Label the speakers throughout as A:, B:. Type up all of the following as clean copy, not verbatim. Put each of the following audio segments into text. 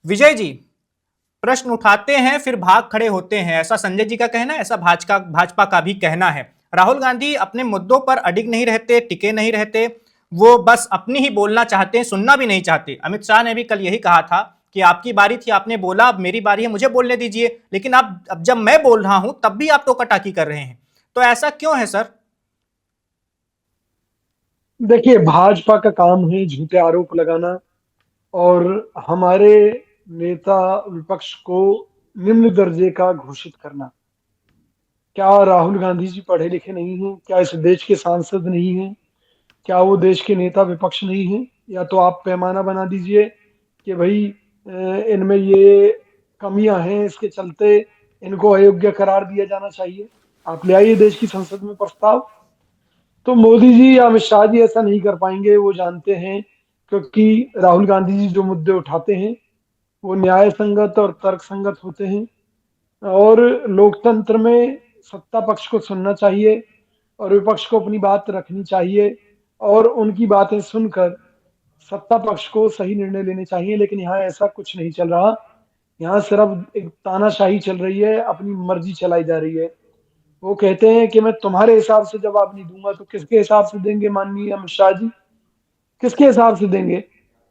A: विजय जी, प्रश्न उठाते हैं फिर भाग खड़े होते हैं, ऐसा संजय जी का कहना है, ऐसा भाजपा का भी कहना है। राहुल गांधी अपने मुद्दों पर अडिग नहीं रहते, टिके नहीं रहते, वो बस अपनी ही बोलना चाहते हैं, सुनना भी नहीं चाहते। अमित शाह ने भी कल यही कहा था कि आपकी बारी थी, आपने बोला, अब मेरी बारी है, मुझे बोलने दीजिए, लेकिन आप अब जब मैं बोल रहा हूं तब भी आप टोका-टाकी कर रहे हैं। तो ऐसा क्यों है सर?
B: देखिए, भाजपा का काम है झूठे आरोप लगाना और हमारे नेता विपक्ष को निम्न दर्जे का घोषित करना। क्या राहुल गांधी जी पढ़े लिखे नहीं हैं? क्या इस देश के सांसद नहीं हैं? क्या वो देश के नेता विपक्ष नहीं हैं? या तो आप पैमाना बना दीजिए कि भाई इनमें ये कमियां हैं, इसके चलते इनको अयोग्य करार दिया जाना चाहिए। आप ले आइए देश की संसद में प्रस्ताव। तो मोदी जी या अमित शाह जी ऐसा नहीं कर पाएंगे, वो जानते हैं, क्योंकि राहुल गांधी जी जो मुद्दे उठाते हैं वो न्याय संगत और तर्क संगत होते हैं। और लोकतंत्र में सत्ता पक्ष को सुनना चाहिए और विपक्ष को अपनी बात रखनी चाहिए और उनकी बातें सुनकर सत्ता पक्ष को सही निर्णय लेने चाहिए। लेकिन यहाँ ऐसा कुछ नहीं चल रहा। यहाँ सिर्फ एक तानाशाही चल रही है, अपनी मर्जी चलाई जा रही है। वो कहते हैं कि मैं तुम्हारे हिसाब से जवाब नहीं दूंगा, तो किसके हिसाब से देंगे माननीय अमित शाह जी? किसके हिसाब से देंगे?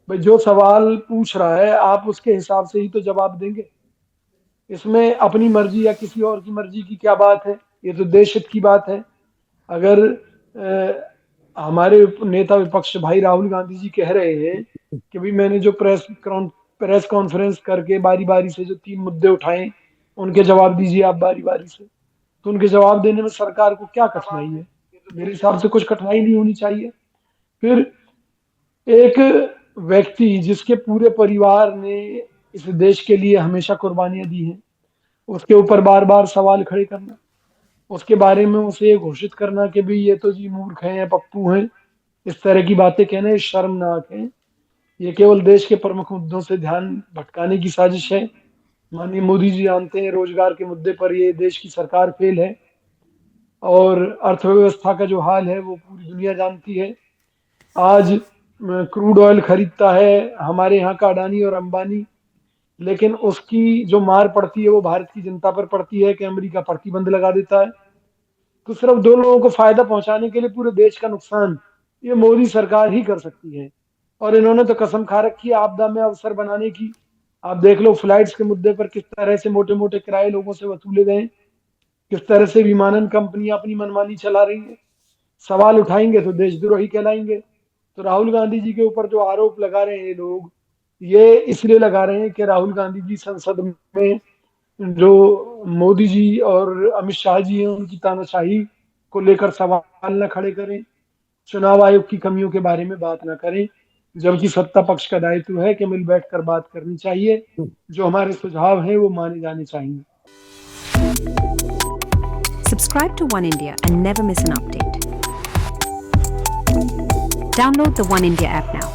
B: भाई, जो सवाल पूछ रहा है आप उसके हिसाब से ही तो जवाब देंगे। इसमें अपनी मर्जी या किसी और की मर्जी की क्या बात है? ये तो देश हित की बात है। अगर हमारे नेता विपक्ष भाई राहुल गांधी जी कह रहे हैं कि भाई मैंने जो प्रेस कॉन्फ्रेंस करके बारी बारी से जो 3 मुद्दे उठाए उनके जवाब दीजिए आप बारी बारी से, तो उनके जवाब देने में सरकार को क्या कठिनाई है? मेरे हिसाब से कुछ कठिनाई नहीं होनी चाहिए। फिर एक व्यक्ति जिसके पूरे परिवार ने इस देश के लिए हमेशा कुर्बानियां दी हैं, उसके ऊपर बार बार सवाल खड़े करना, उसके बारे में उसे ये घोषित करना कि भाई ये तो जी मूर्ख हैं या पप्पू हैं, इस तरह की बातें कहना ये शर्मनाक है। ये केवल देश के प्रमुख मुद्दों से ध्यान भटकाने की साजिश है। माननीय मोदी जी जानते हैं रोजगार के मुद्दे पर ये देश की सरकार फेल है और अर्थव्यवस्था का जो हाल है वो पूरी दुनिया जानती है। आज क्रूड ऑयल खरीदता है हमारे यहाँ का अडानी और अंबानी, लेकिन उसकी जो मार पड़ती है वो भारत की जनता पर पड़ती है कि अमेरिका प्रतिबंध लगा देता है। तो सिर्फ 2 लोगों को फायदा पहुंचाने के लिए पूरे देश का नुकसान ये मोदी सरकार ही कर सकती है। और इन्होंने तो कसम खा रखी है आपदा में अवसर बनाने की। आप देख लो फ्लाइट्स के मुद्दे पर किस तरह से मोटे मोटे किराए लोगों से वसूले गए, किस तरह से विमानन कंपनियां अपनी मनमानी चला रही हैं। सवाल उठाएंगे तो देशद्रोही कहलाएंगे। तो राहुल गांधी जी के ऊपर जो आरोप लगा रहे हैं लोग, ये इसलिए लगा रहे हैं कि राहुल गांधी जी संसद में जो मोदी जी और अमित शाह जी हैं उनकी तानाशाही को लेकर सवाल न खड़े करें, चुनाव आयोग की कमियों के बारे में बात न करें, जबकि सत्ता पक्ष का दायित्व है कि मिल बैठकर बात करनी चाहिए, जो हमारे सुझाव हैं वो माने जाने चाहिए।
C: Subscribe to One India and never miss an update. Download the One India app now.